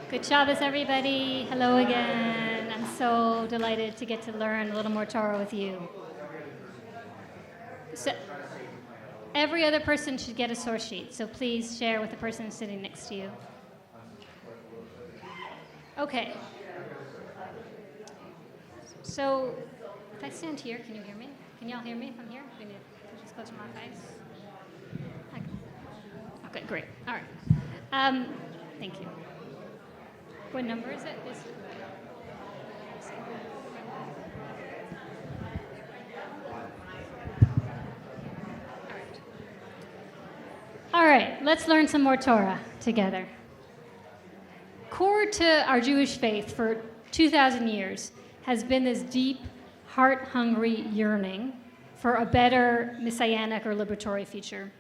Good Shabbos, everybody. Hello again. I'm so delighted to get to learn a little more Torah with you. So, every other person should get a source sheet, so please share with the person sitting next to you. Okay. So, if I stand here, can you hear me? Can y'all hear me if I'm here? Can you just close my eyes? Okay, great. All right. Thank you. What number is it? All right, let's learn some more Torah together. Core to our Jewish faith for 2,000 years has been this deep, heart-hungry yearning for a better messianic or liberatory future.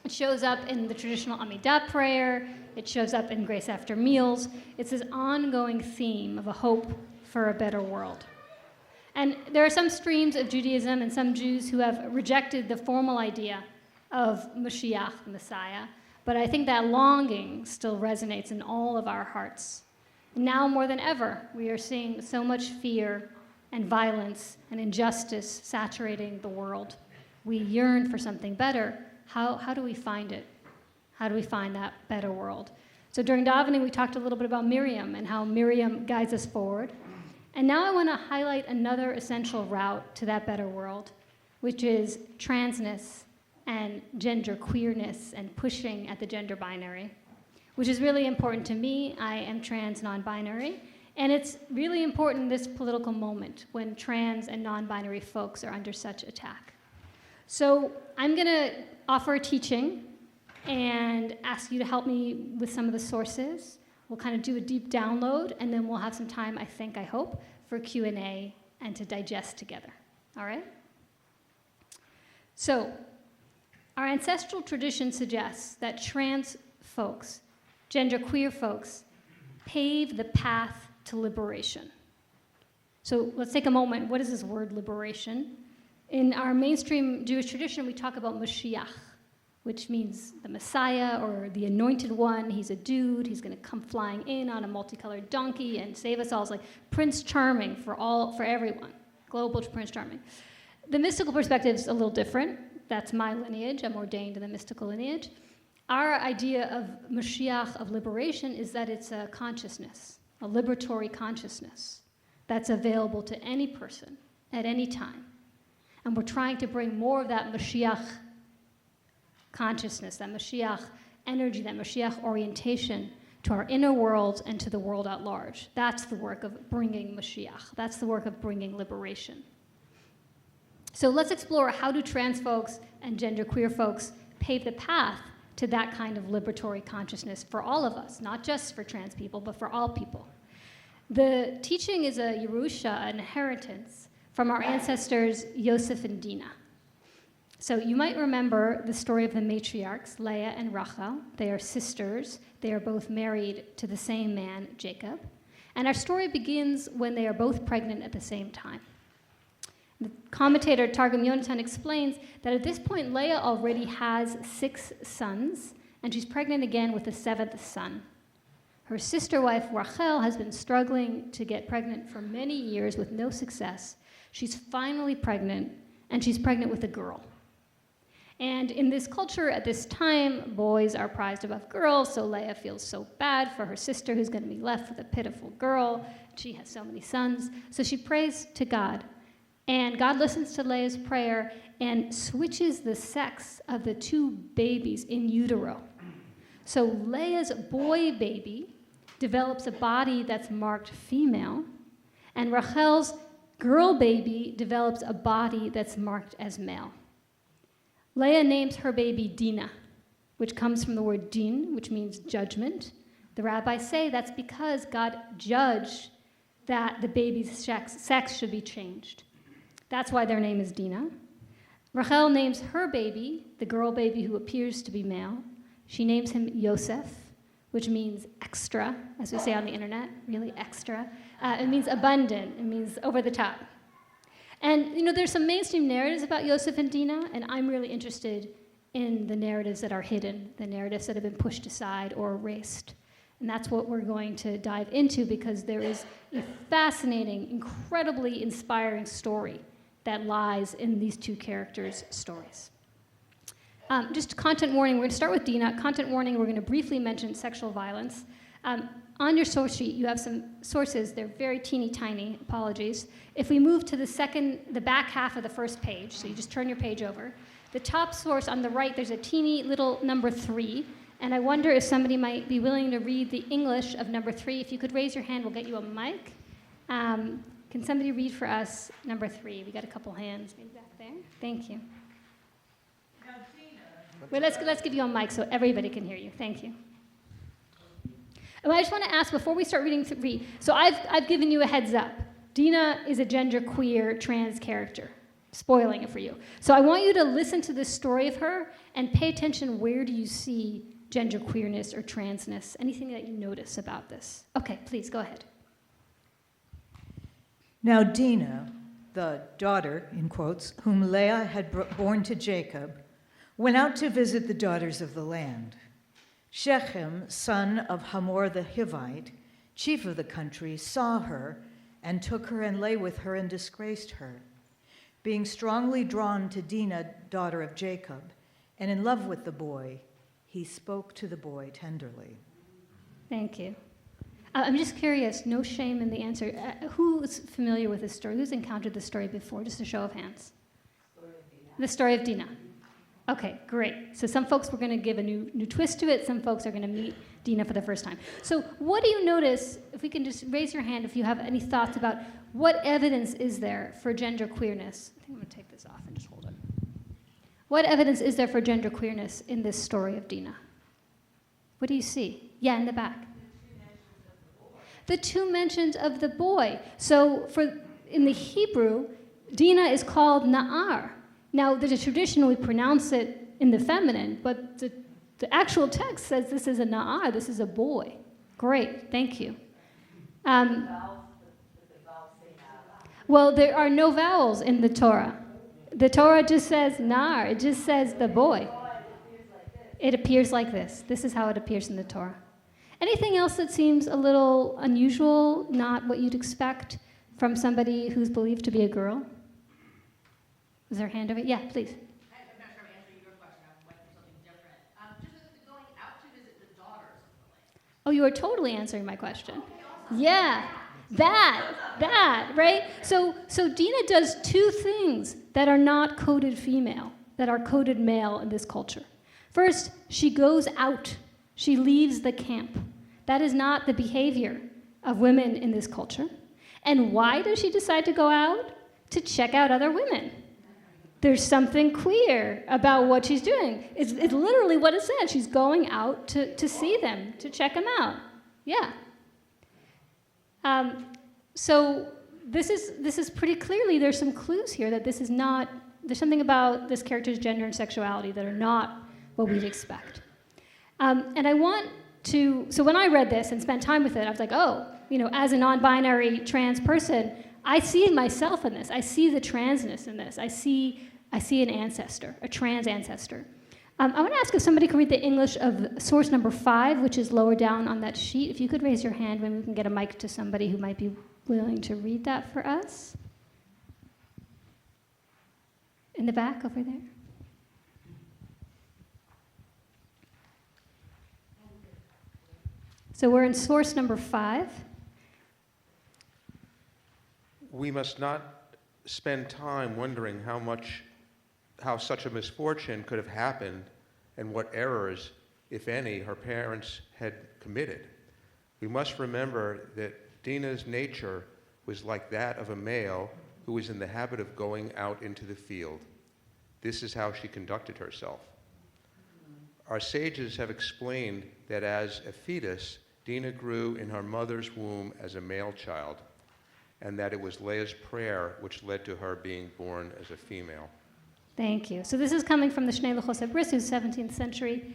It shows up in the traditional Amidah prayer. It shows up in Grace After Meals. It's this ongoing theme of a hope for a better world. And there are some streams of Judaism and some Jews who have rejected the formal idea of Mashiach, the Messiah, but I think that longing still resonates in all of our hearts. And now more than ever, we are seeing so much fear and violence and injustice saturating the world. We yearn for something better. How do we find it? How do we find that better world? So during davening, we talked a little bit about Miriam and how Miriam guides us forward. And now I want to highlight another essential route to that better world, which is transness and gender queerness and pushing at the gender binary, which is really important to me. I am trans non-binary, and it's really important in this political moment when trans and non-binary folks are under such attack. So I'm going to offer a teaching and ask you to help me with some of the sources. We'll kind of do a deep download, and then we'll have some time, I hope, for Q&A and to digest together. All right? So, our ancestral tradition suggests that trans folks, genderqueer folks, pave the path to liberation. So let's take a moment. What is this word liberation? In our mainstream Jewish tradition, we talk about Mashiach, which means the Messiah or the anointed one. He's a dude. He's going to come flying in on a multicolored donkey and save us all. It's like Prince Charming for everyone, global Prince Charming. The mystical perspective is a little different. That's my lineage. I'm ordained in the mystical lineage. Our idea of Mashiach, of liberation, is that it's a consciousness, a liberatory consciousness that's available to any person at any time. And we're trying to bring more of that Mashiach consciousness, that Mashiach energy, that Mashiach orientation to our inner worlds and to the world at large. That's the work of bringing Mashiach. That's the work of bringing liberation. So let's explore how do trans folks and genderqueer folks pave the path to that kind of liberatory consciousness for all of us, not just for trans people, but for all people. The teaching is a Yerusha, an inheritance from our ancestors Yosef and Dinah. So you might remember the story of the matriarchs, Leah and Rachel. They are sisters. They are both married to the same man, Jacob. And our story begins when they are both pregnant at the same time. The commentator Targum Yonatan explains that at this point, Leah already has 6 sons, and she's pregnant again with a 7th son. Her sister wife, Rachel, has been struggling to get pregnant for many years with no success. She's finally pregnant, and she's pregnant with a girl. And in this culture at this time, boys are prized above girls, so Leah feels so bad for her sister who's going to be left with a pitiful girl. She has so many sons. So she prays to God. And God listens to Leah's prayer and switches the sex of the 2 babies in utero. So Leah's boy baby develops a body that's marked female, and Rachel's girl baby develops a body that's marked as male. Leah names her baby Dinah, which comes from the word din, which means judgment. The rabbis say that's because God judged that the baby's sex should be changed. That's why their name is Dinah. Rachel names her baby, the girl baby who appears to be male. She names him Yosef, which means extra, as we say on the internet, really extra. It means abundant. It means over the top. And there's some mainstream narratives about Yosef and Dinah, and I'm really interested in the narratives that are hidden, the narratives that have been pushed aside or erased. And that's what we're going to dive into, because there is a fascinating, incredibly inspiring story that lies in these two characters' stories. Just content warning, we're going to start with Dina. Content warning, we're going to briefly mention sexual violence. On your source sheet, you have some sources. They're very teeny tiny, apologies. If we move to the back half of the first page, so you just turn your page over, the top source on the right, there's a teeny little number 3. And I wonder if somebody might be willing to read the English of number 3. If you could raise your hand, we'll get you a mic. Can somebody read for us number 3? We got a couple hands maybe back there. Thank you. Wait, let's give you a mic so everybody can hear you. Thank you. And I just want to ask before we start reading 3. So I've given you a heads up. Dina is a genderqueer trans character. Spoiling it for you. So I want you to listen to this story of her and pay attention. Where do you see genderqueerness or transness? Anything that you notice about this? Okay, please go ahead. Now Dinah, the daughter, in quotes, whom Leah had borne to Jacob, went out to visit the daughters of the land. Shechem, son of Hamor the Hivite, chief of the country, saw her and took her and lay with her and disgraced her. Being strongly drawn to Dinah, daughter of Jacob, and in love with the boy, he spoke to the boy tenderly. Thank you. I'm just curious, no shame in the answer. Who's familiar with this story? Who's encountered this story before? Just a show of hands. The story of Dinah. Okay, great. So some folks, we're going to give a new twist to it. Some folks are going to meet Dinah for the first time. So what do you notice, if we can just raise your hand if you have any thoughts about what evidence is there for genderqueerness? I think I'm going to take this off and just hold it. What evidence is there for genderqueerness in this story of Dinah? What do you see? Yeah, in the back. The 2 mentions of the boy. So in the Hebrew, Dinah is called Na'ar. Now, there's a tradition we pronounce it in the feminine, but the actual text says this is a Na'ar, this is a boy. Great, thank you. Well, there are no vowels in the Torah. The Torah just says Na'ar, it just says the boy. It appears like this. This is how it appears in the Torah. Anything else that seems a little unusual, not what you'd expect from somebody who's believed to be a girl? Is there a hand over? Yeah, please. I'm not sure I'm answering your question. I might do something different. Just with going out to visit the daughters of the land. Oh, you are totally answering my question. Okay, awesome. Yeah, that, right? So Dinah does 2 things that are not coded female, that are coded male in this culture. First, she goes out. She leaves the camp. That is not the behavior of women in this culture. And why does she decide to go out? To check out other women. There's something queer about what she's doing. It's literally what it says. She's going out to see them, to check them out. Yeah. So this is pretty clearly, there's some clues here that this is not, there's something about this character's gender and sexuality that are not what we'd expect. And I want to, so when I read this and spent time with it, I was like, oh, as a non-binary trans person, I see myself in this. I see the transness in this. I see an ancestor, a trans ancestor. I want to ask if somebody could read the English of source number 5, which is lower down on that sheet. If you could raise your hand, maybe we can get a mic to somebody who might be willing to read that for us. In the back over there. So we're in source number 5. We must not spend time wondering how such a misfortune could have happened and what errors, if any, her parents had committed. We must remember that Dinah's nature was like that of a male who was in the habit of going out into the field. This is how she conducted herself. Our sages have explained that as a fetus, Dinah grew in her mother's womb as a male child, and that it was Leah's prayer which led to her being born as a female. Thank you. So this is coming from the Shnei Luchos HaBris, 17th century.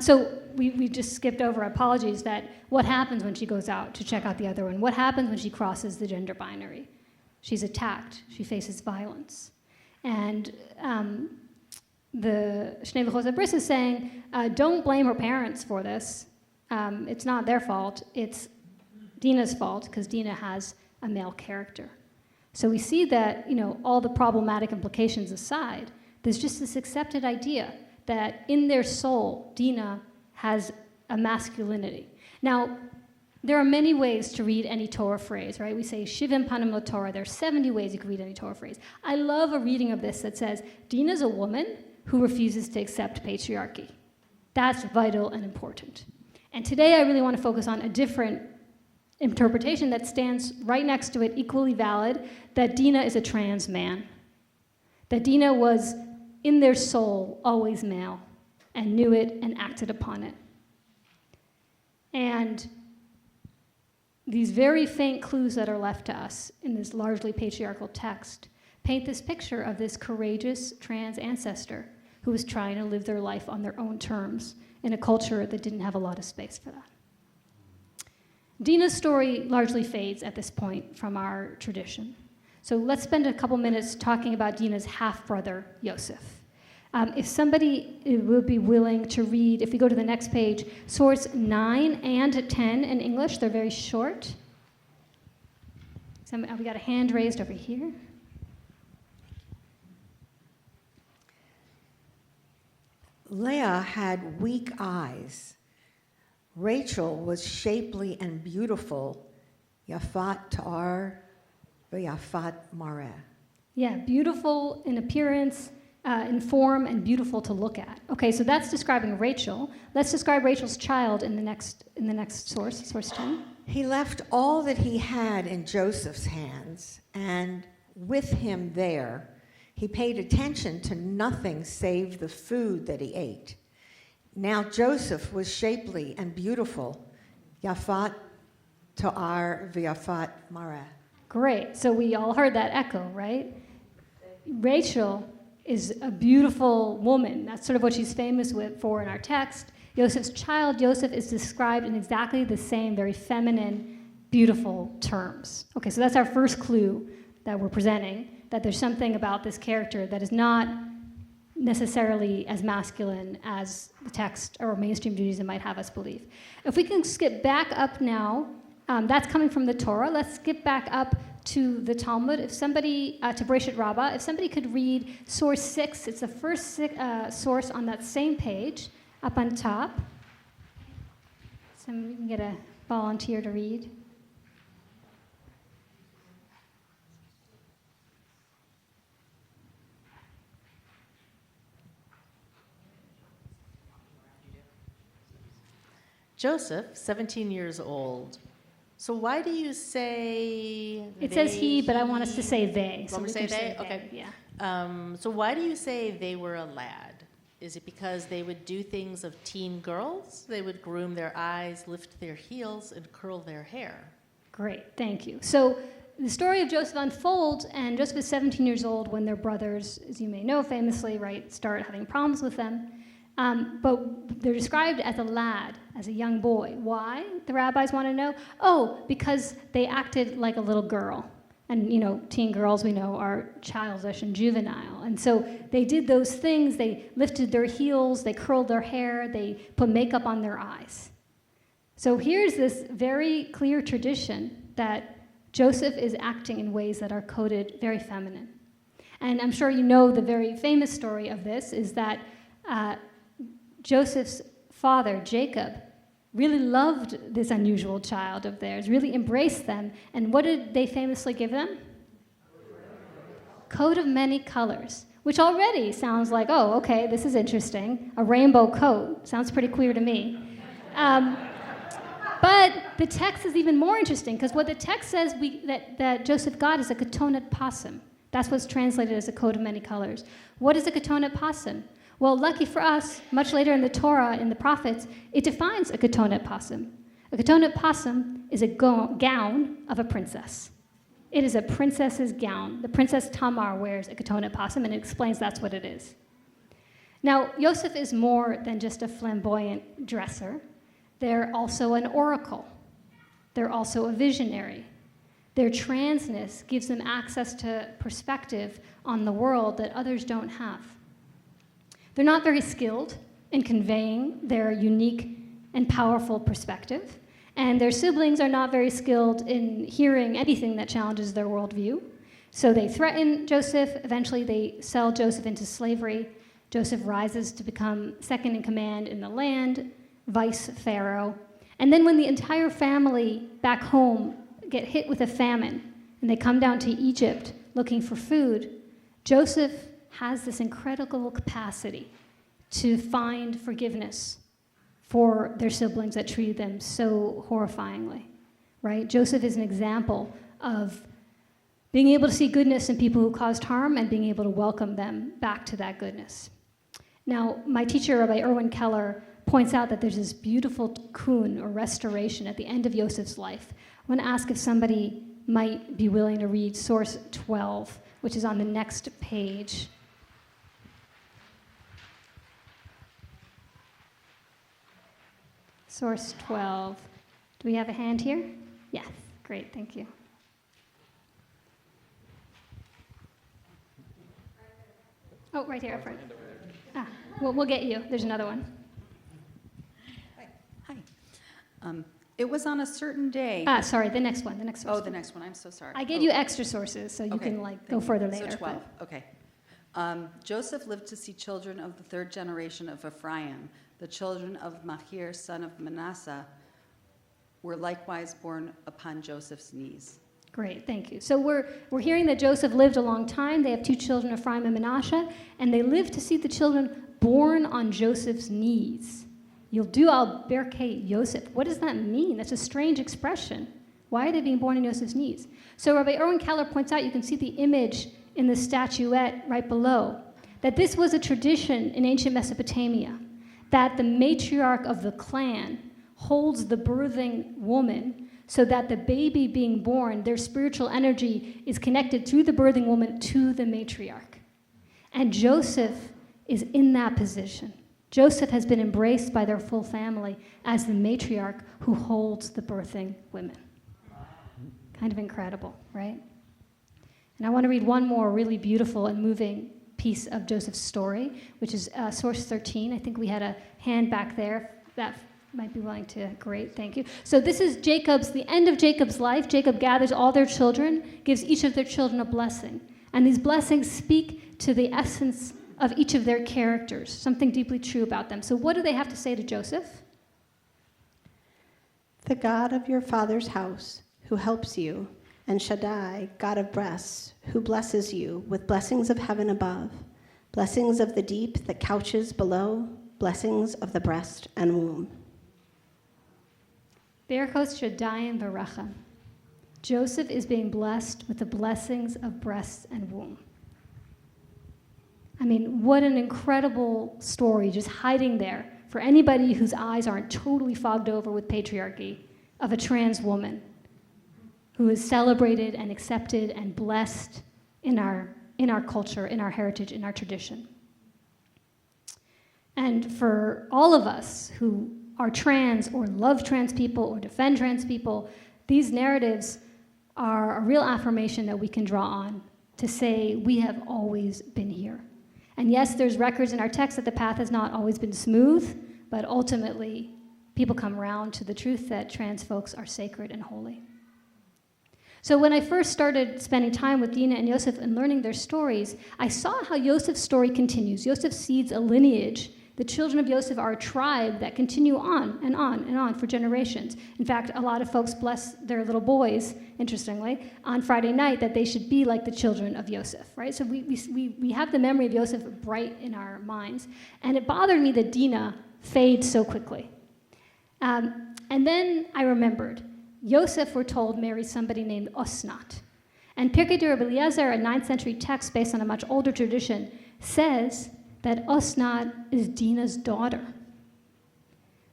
So we just skipped over, apologies, that what happens when she goes out to check out the other one? What happens when she crosses the gender binary? She's attacked. She faces violence. And the Shnei Luchos HaBris is saying, don't blame her parents for this. it's not their fault, it's Dina's fault, because Dina has a male character. So we see that, all the problematic implications aside, there's just this accepted idea that in their soul, Dina has a masculinity. Now, there are many ways to read any Torah phrase, right? We say, Shivim panim LaTorah. There are 70 ways you can read any Torah phrase. I love a reading of this that says, Dina's a woman who refuses to accept patriarchy. That's vital and important. And today I really want to focus on a different interpretation that stands right next to it, equally valid, that Dina is a trans man. That Dina was, in their soul, always male, and knew it and acted upon it. And these very faint clues that are left to us in this largely patriarchal text paint this picture of this courageous trans ancestor who was trying to live their life on their own terms in a culture that didn't have a lot of space for that. Dina's story largely fades at this point from our tradition. So let's spend a couple minutes talking about Dina's half-brother, Yosef. If somebody would be willing to read, if we go to the next page, source 9 and 10 in English, they're very short. We got a hand raised over here. Leah had weak eyes. Rachel was shapely and beautiful. Yafat Ta'ar v'Yafat Mareh. Yeah, beautiful in appearance, in form, and beautiful to look at. Okay, so that's describing Rachel. Let's describe Rachel's child in the next source, source 10. He left all that he had in Joseph's hands, and with him there, he paid attention to nothing save the food that he ate. Now Joseph was shapely and beautiful. Yafat Ta'ar v'Yafat Mareh. Great, so we all heard that echo, right? Rachel is a beautiful woman. That's sort of what she's famous for in our text. Joseph's child, Joseph, is described in exactly the same very feminine, beautiful terms. Okay, so that's our first clue that we're presenting, that there's something about this character that is not necessarily as masculine as the text or mainstream Judaism might have us believe. If we can skip back up now, that's coming from the Torah. Let's skip back up to the Talmud. If somebody, to Bereshit Rabbah, if somebody could read source 6, it's the first source on that same page, up on top. So we can get a volunteer to read. Joseph, 17 years old. So why do you say It says he, but I want us to say they. Want me to we say can they? Okay. Yeah. So why do you say they were a lad? Is it because they would do things of teen girls? They would groom their eyes, lift their heels, and curl their hair. Great, thank you. So the story of Joseph unfolds, and Joseph is 17 years old when their brothers, as you may know famously, right, start having problems with them. But they're described as a lad, as a young boy. Why? The rabbis want to know. Oh, because they acted like a little girl. And, teen girls, we know, are childish and juvenile. And so they did those things. They lifted their heels, they curled their hair, they put makeup on their eyes. So here's this very clear tradition that Joseph is acting in ways that are coded very feminine. And I'm sure you know the very famous story of this is that Joseph's father, Jacob, really loved this unusual child of theirs, really embraced them. And what did they famously give them? Coat of many colors, which already sounds like, oh, okay, this is interesting. A rainbow coat. Sounds pretty queer to me. But the text is even more interesting, because what the text says that Joseph got is a ketonet pasim. That's what's translated as a coat of many colors. What is a ketonet pasim? Well, lucky for us, much later in the Torah, in the prophets, it defines a ketonet pasim. A ketonet pasim is a gown of a princess. It is a princess's gown. The princess Tamar wears a ketonet pasim, and it explains that's what it is. Now, Yosef is more than just a flamboyant dresser. They're also an oracle. They're also a visionary. Their transness gives them access to perspective on the world that others don't have. They're not very skilled in conveying their unique and powerful perspective. And their siblings are not very skilled in hearing anything that challenges their worldview. So they threaten Joseph. Eventually, they sell Joseph into slavery. Joseph rises to become second in command in the land, vice pharaoh. And then when the entire family back home get hit with a famine and they come down to Egypt looking for food, Joseph has this incredible capacity to find forgiveness for their siblings that treated them so horrifyingly, right? Joseph is an example of being able to see goodness in people who caused harm and being able to welcome them back to that goodness. Now, my teacher, Rabbi Erwin Keller, points out that there's this beautiful tikkun, or restoration, at the end of Joseph's life. I want to ask if somebody might be willing to read source 12, which is on the next page. Source 12. Do we have a hand here? Yes, great, thank you. Oh, right here up front. Ah, we'll get you. There's another one. Hi. It was on a certain day. Sorry, the next one. Oh, the next one. I'm so sorry. I gave you extra sources, so you Okay, can go thank you. further later. So 12, okay. Joseph lived to see children of the third generation of Ephraim. The children of Machir, son of Manasseh, were likewise born upon Joseph's knees. Great, thank you. So we're hearing that Joseph lived a long time. They have two children, Ephraim and Manasseh, and they lived to see the children born on Joseph's knees. Yildu al berkei Yosef. What does that mean? That's a strange expression. Why are they being born on Joseph's knees? So Rabbi Erwin Keller points out, you can see the image in the statuette right below, that this was a tradition in ancient Mesopotamia, that the matriarch of the clan holds the birthing woman so that the baby being born, their spiritual energy is connected through the birthing woman to the matriarch. And Joseph is in that position. Joseph has been embraced by their full family as the matriarch who holds the birthing women. Kind of incredible, right? And I want to read one more really beautiful and moving piece of Joseph's story, which is source 13. I think we had a hand back there. That might be willing to. Great, thank you. So this is the end of Jacob's life. Jacob gathers all their children, gives each of their children a blessing. And these blessings speak to the essence of each of their characters, something deeply true about them. So what do they have to say to Joseph? The God of your father's house, who helps you, and Shaddai, God of breasts, who blesses you with blessings of heaven above, blessings of the deep that couches below, blessings of the breast and womb. Berachos Shaddai Barachem. Joseph is being blessed with the blessings of breasts and womb. I mean, what an incredible story just hiding there for anybody whose eyes aren't totally fogged over with patriarchy, of a trans woman who is celebrated and accepted and blessed in our culture, in our heritage, in our tradition. And for all of us who are trans or love trans people or defend trans people, these narratives are a real affirmation that we can draw on to say we have always been here. And yes, there's records in our text that the path has not always been smooth, but ultimately people come around to the truth that trans folks are sacred and holy. So when I first started spending time with Dina and Yosef and learning their stories, I saw how Yosef's story continues. Yosef seeds a lineage. The children of Yosef are a tribe that continue on and on and on for generations. In fact, a lot of folks bless their little boys, interestingly, on Friday night that they should be like the children of Yosef, right? So we have the memory of Yosef bright in our minds. And it bothered me that Dina fades so quickly. And then I remembered, Yosef, we're told, marries somebody named Osnat. And Pirkei de Rabbi Eliezer, a 9th century text based on a much older tradition, says that Osnat is Dina's daughter.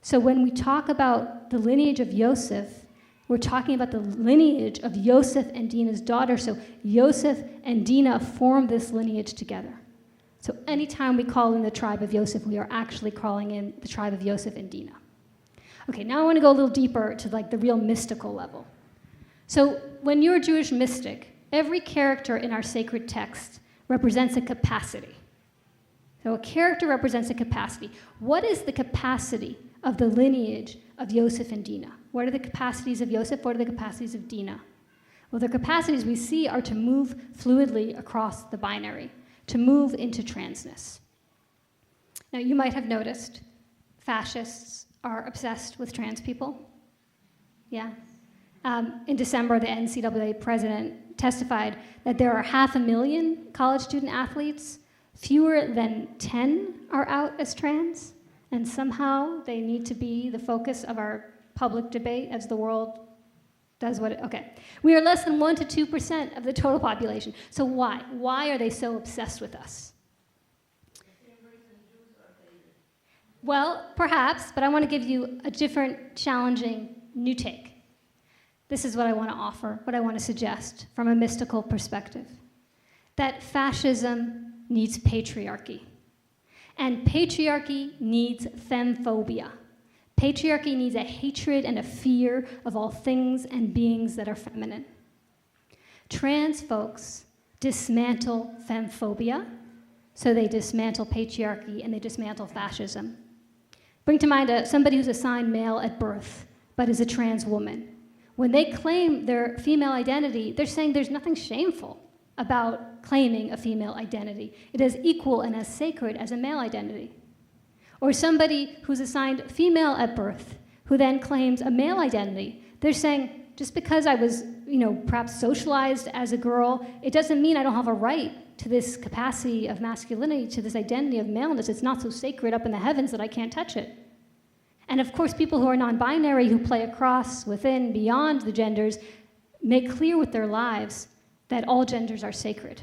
So when we talk about the lineage of Yosef, we're talking about the lineage of Yosef and Dina's daughter. So Yosef and Dina form this lineage together. So anytime we call in the tribe of Yosef, we are actually calling in the tribe of Yosef and Dina. Okay, now I want to go a little deeper to the real mystical level. So when you're a Jewish mystic, every character in our sacred text represents a capacity. So a character represents a capacity. What is the capacity of the lineage of Yosef and Dinah. What are the capacities of Yosef? What are the capacities of Dinah? Well, the capacities we see are to move fluidly across the binary, to move into transness. Now, you might have noticed fascists are obsessed with trans people. Yeah. In December, the NCAA president testified that there are 500,000 college student athletes. Fewer than 10 are out as trans, and somehow they need to be the focus of our public debate as the world does okay. We are less than 1% to 2% of the total population. So why? Why are they so obsessed with us? Well, perhaps, but I want to give you a different, challenging, new take. This is what I want to offer, what I want to suggest from a mystical perspective. That fascism needs patriarchy. And patriarchy needs femphobia. Patriarchy needs a hatred and a fear of all things and beings that are feminine. Trans folks dismantle femphobia, so they dismantle patriarchy and they dismantle fascism. Bring to mind somebody who's assigned male at birth, but is a trans woman. When they claim their female identity, they're saying there's nothing shameful about claiming a female identity. It is equal and as sacred as a male identity. Or somebody who's assigned female at birth, who then claims a male identity, they're saying, just because I was, perhaps socialized as a girl, it doesn't mean I don't have a right to this capacity of masculinity, to this identity of maleness. It's not so sacred up in the heavens that I can't touch it. And of course, people who are non-binary, who play across, within, beyond the genders, make clear with their lives that all genders are sacred.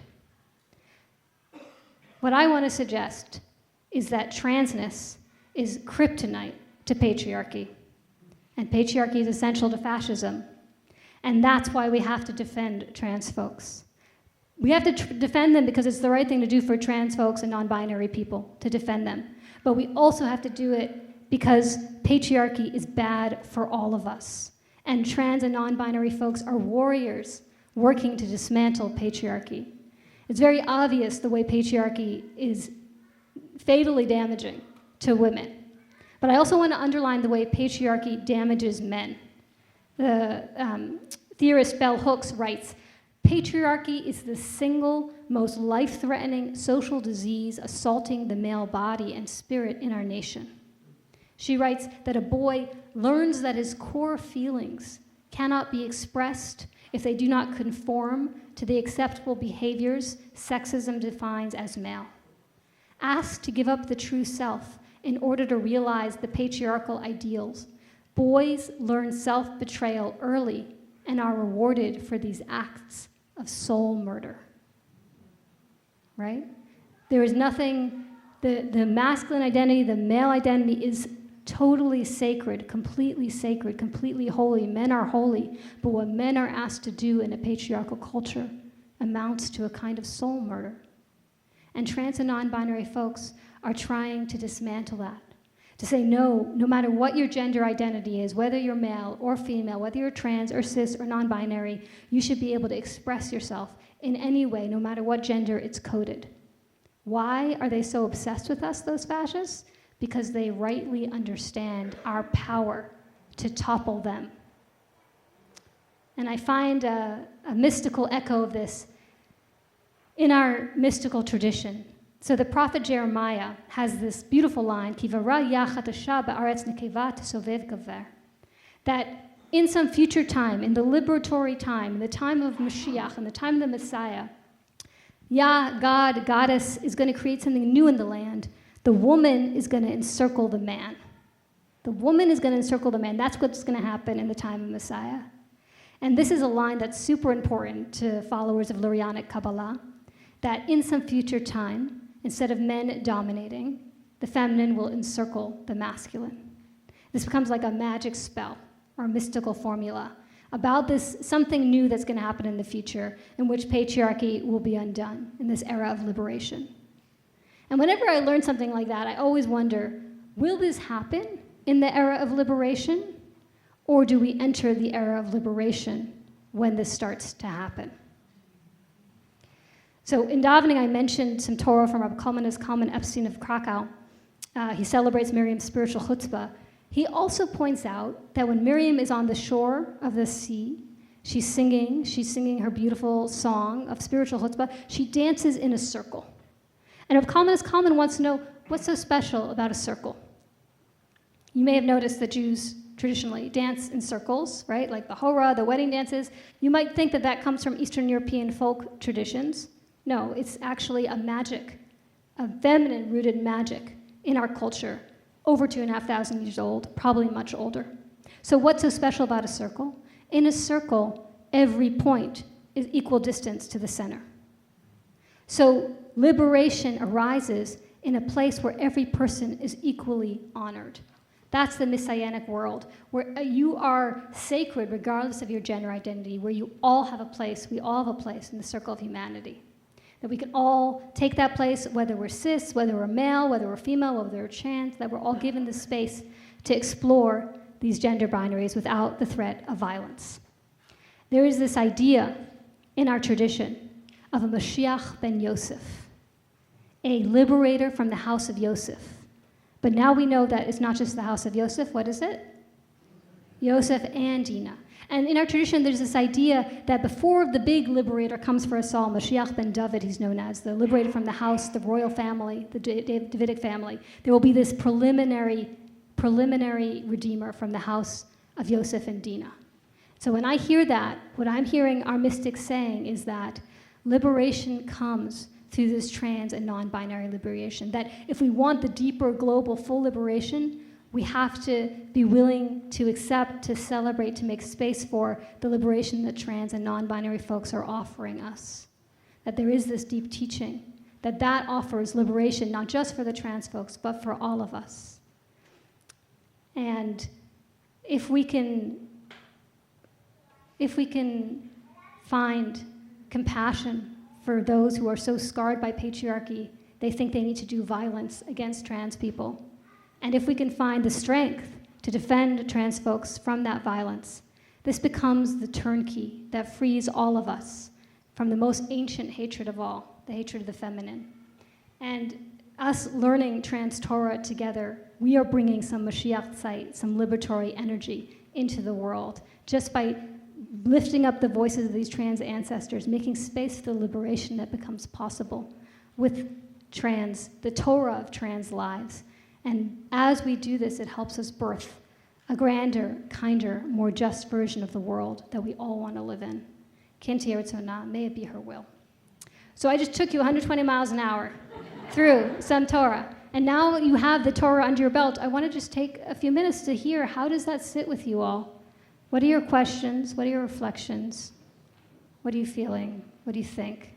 What I want to suggest is that transness is kryptonite to patriarchy. And patriarchy is essential to fascism. And that's why we have to defend trans folks. We have to defend them because it's the right thing to do for trans folks and non-binary people, to defend them. But we also have to do it because patriarchy is bad for all of us. And trans and non-binary folks are warriors working to dismantle patriarchy. It's very obvious the way patriarchy is fatally damaging to women. But I also want to underline the way patriarchy damages men. The theorist Bell Hooks writes, patriarchy is the single most life-threatening social disease assaulting the male body and spirit in our nation. She writes that a boy learns that his core feelings cannot be expressed if they do not conform to the acceptable behaviors sexism defines as male. Asked to give up the true self in order to realize the patriarchal ideals, boys learn self-betrayal early and are rewarded for these acts of soul murder. Right? There is nothing, the masculine identity, the male identity is totally sacred, completely holy. Men are holy, but what men are asked to do in a patriarchal culture amounts to a kind of soul murder. And trans and non-binary folks are trying to dismantle that. To say no matter what your gender identity is, whether you're male or female, whether you're trans or cis or non-binary, you should be able to express yourself in any way, no matter what gender it's coded. Why are they so obsessed with us, those fascists? Because they rightly understand our power to topple them. And I find a mystical echo of this in our mystical tradition. So the prophet Jeremiah has this beautiful line, Ki vara yachat asha ba'aretz nekeva tesovev gaver, that in some future time, in the liberatory time, in the time of Mashiach, in the time of the Messiah, God, goddess, is going to create something new in the land. The woman is going to encircle the man. The woman is going to encircle the man. That's what's going to happen in the time of Messiah. And this is a line that's super important to followers of Lurianic Kabbalah, that in some future time, instead of men dominating, the feminine will encircle the masculine. This becomes like a magic spell or a mystical formula about this something new that's going to happen in the future in which patriarchy will be undone in this era of liberation. And whenever I learn something like that, I always wonder, will this happen in the era of liberation? Or do we enter the era of liberation when this starts to happen? So in davening, I mentioned some Torah from Rabbi Kalman Kalman Epstein of Krakow. He celebrates Miriam's spiritual chutzpah. He also points out that when Miriam is on the shore of the sea, she's singing her beautiful song of spiritual chutzpah. She dances in a circle. And Rav Kalman wants to know, what's so special about a circle? You may have noticed that Jews traditionally dance in circles, right? Like the hora, the wedding dances. You might think that that comes from Eastern European folk traditions. No, it's actually a magic, a feminine-rooted magic in our culture, over 2,500 years old, probably much older. So what's so special about a circle? In a circle, every point is equal distance to the center. So liberation arises in a place where every person is equally honored. That's the Messianic world, where you are sacred regardless of your gender identity, where you all have a place, we all have a place in the circle of humanity. That we can all take that place, whether we're cis, whether we're male, whether we're female, whether we're trans, that we're all given the space to explore these gender binaries without the threat of violence. There is this idea in our tradition of a Mashiach ben Yosef, a liberator from the house of Yosef. But now we know that it's not just the house of Yosef. What is it? Yosef and Dinah. And in our tradition, there's this idea that before the big liberator comes for us all, Mashiach ben David, he's known as, the liberator from the house, the royal family, the Davidic family, there will be this preliminary redeemer from the house of Yosef and Dinah. So when I hear that, what I'm hearing our mystics saying is that liberation comes through this trans and non-binary liberation. That if we want the deeper, global, full liberation, we have to be willing to accept, to celebrate, to make space for the liberation that trans and non-binary folks are offering us. That there is this deep teaching, that offers liberation, not just for the trans folks, but for all of us. And if we can find compassion for those who are so scarred by patriarchy, they think they need to do violence against trans people. And if we can find the strength to defend trans folks from that violence, this becomes the turnkey that frees all of us from the most ancient hatred of all, the hatred of the feminine. And us learning trans Torah together, we are bringing some Mashiach sight, some liberatory energy into the world, just by lifting up the voices of these trans ancestors, making space for the liberation that becomes possible with the Torah of trans lives. And as we do this, it helps us birth a grander, kinder, more just version of the world that we all want to live in. Ken Tihye Ratzonah, may it be her will. So I just took you 120 miles an hour through some Torah. And now you have the Torah under your belt. I want to just take a few minutes to hear, how does that sit with you all? What are your questions? What are your reflections? What are you feeling? What do you think?